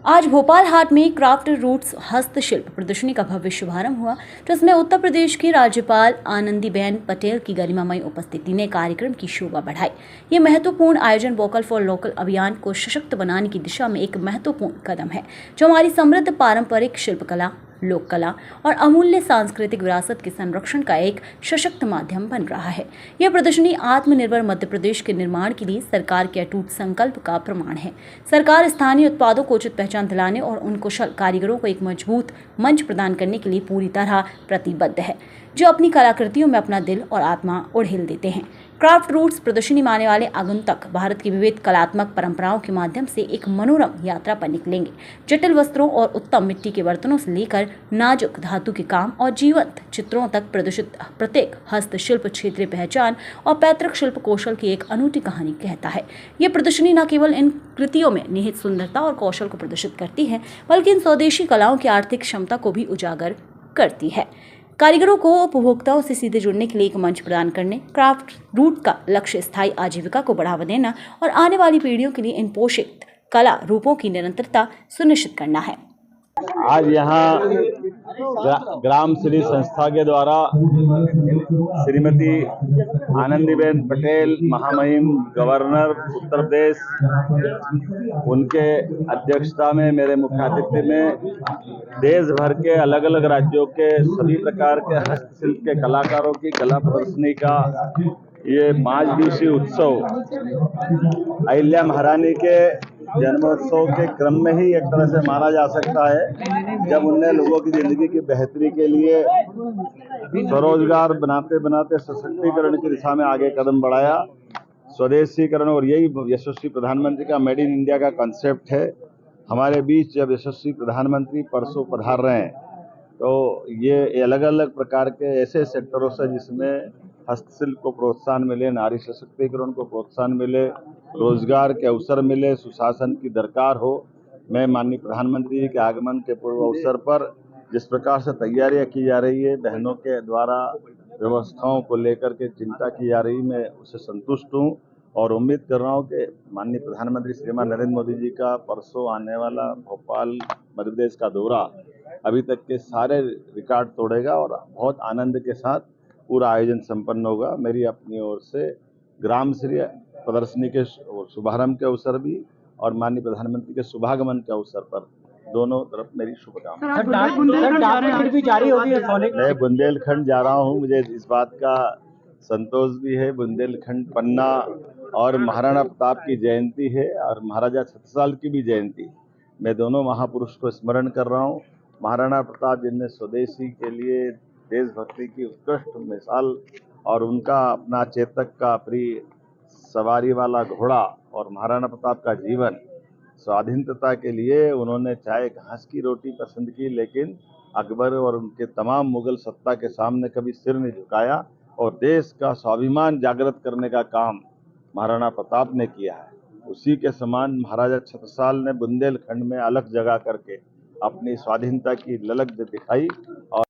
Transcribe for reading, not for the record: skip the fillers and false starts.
आज भोपाल हाट में craft roots हस्तशिल्प प्रदर्शनी का भव्य शुभारंभ हुआ, जिसमें उत्तर प्रदेश की राज्यपाल आनंदीबेन पटेल की गरिमामयी उपस्थिति ने कार्यक्रम की शोभा बढ़ाई। ये महत्वपूर्ण आयोजन वोकल फॉर लोकल अभियान को सशक्त बनाने की दिशा में एक महत्वपूर्ण कदम है, जो हमारी समृद्ध पारंपरिक शिल्पकला, लोक कला और अमूल्य सांस्कृतिक विरासत के संरक्षण का एक सशक्त माध्यम बन रहा है। यह प्रदर्शनी आत्मनिर्भर मध्य प्रदेश के निर्माण के लिए सरकार के अटूट संकल्प का प्रमाण है। सरकार स्थानीय उत्पादों को उचित पहचान दिलाने और उन कुशल कारीगरों को एक मजबूत मंच प्रदान करने के लिए पूरी तरह प्रतिबद्ध है, जो अपनी कलाकृतियों में अपना दिल और आत्मा उड़ेल देते हैं। क्राफ्ट रूट्स प्रदर्शनी में आने वाले आगंतुक भारत की विविध कलात्मक परंपराओं के माध्यम से एक मनोरम यात्रा पर निकलेंगे। जटिल वस्त्रों और उत्तम मिट्टी के बर्तनों से लेकर नाजुक धातु के काम और जीवंत चित्रों तक प्रदर्शित प्रत्येक हस्तशिल्प क्षेत्रीय पहचान और पैतृक शिल्प कौशल की एक अनूठी कहानी कहता है। ये प्रदर्शनी न केवल इन कृतियों में निहित सुंदरता और कौशल को प्रदर्शित करती है, बल्कि इन स्वदेशी कलाओं की आर्थिक क्षमता को भी उजागर करती है। कारीगरों को उपभोक्ताओं से सीधे जुड़ने के लिए एक मंच प्रदान करने, क्राफ्ट रूट का लक्ष्य स्थायी आजीविका को बढ़ावा देना और आने वाली पीढ़ियों के लिए इन पोषित कला रूपों की निरंतरता सुनिश्चित करना है। आज यहाँ ग्राम श्री संस्था के द्वारा श्रीमती आनंदीबेन पटेल, महामहिम गवर्नर उत्तर प्रदेश, उनके अध्यक्षता में मेरे मुख्य आतिथ्य में देश भर के अलग अलग राज्यों के सभी प्रकार के हस्तशिल्प के कलाकारों की कला प्रदर्शनी का ये 5 दिवसीय उत्सव अहिल्या महारानी के जन्मोत्सव के क्रम में ही एक तरह से माना जा सकता है, जब उनने लोगों की जिंदगी की बेहतरी के लिए स्वरोजगार बनाते बनाते सशक्तिकरण की दिशा में आगे कदम बढ़ाया। स्वदेशीकरण, और यही यशस्वी प्रधानमंत्री का मेड इन इंडिया का कॉन्सेप्ट है। हमारे बीच जब यशस्वी प्रधानमंत्री परसों पधार रहे हैं, तो ये अलग अलग प्रकार के ऐसे सेक्टरों से जिसमें हस्तशिल्प को प्रोत्साहन मिले, नारी सशक्तिकरण को प्रोत्साहन मिले, रोजगार के अवसर मिले, सुशासन की दरकार हो। मैं माननीय प्रधानमंत्री जी के आगमन के पूर्व अवसर पर जिस प्रकार से तैयारियां की जा रही है, बहनों के द्वारा व्यवस्थाओं को लेकर के चिंता की जा रही, मैं उससे संतुष्ट हूँ और उम्मीद कर रहा हूँ कि माननीय प्रधानमंत्री श्रीमान नरेंद्र मोदी जी का परसों आने वाला भोपाल मध्य प्रदेश का दौरा अभी तक के सारे रिकॉर्ड तोड़ेगा और बहुत आनंद के साथ पूरा आयोजन संपन्न होगा। मेरी अपनी ओर से ग्राम श्री प्रदर्शनी के शुभारंभ के अवसर भी और माननीय प्रधानमंत्री के शुभागमन के अवसर पर दोनों तरफ मेरी शुभकामनाएं। मैं बुंदेलखंड जा रहा हूँ, मुझे इस बात का संतोष भी है। बुंदेलखंड, पन्ना और महाराणा प्रताप की जयंती है और महाराजा छत्रसाल की भी जयंती। मैं दोनों महापुरुष को स्मरण कर रहा हूँ। महाराणा प्रताप जिनने स्वदेशी के लिए देशभक्ति की उत्कृष्ट मिसाल और उनका अपना चेतक का प्रिय सवारी वाला घोड़ा और महाराणा प्रताप का जीवन, स्वाधीनता के लिए उन्होंने चाहे घास की रोटी पसंद की, लेकिन अकबर और उनके तमाम मुगल सत्ता के सामने कभी सिर नहीं झुकाया और देश का स्वाभिमान जागृत करने का काम महाराणा प्रताप ने किया है। उसी के समान महाराजा छत्रसाल ने बुंदेलखंड में अलग जगह करके अपनी स्वाधीनता की ललक दिखाई और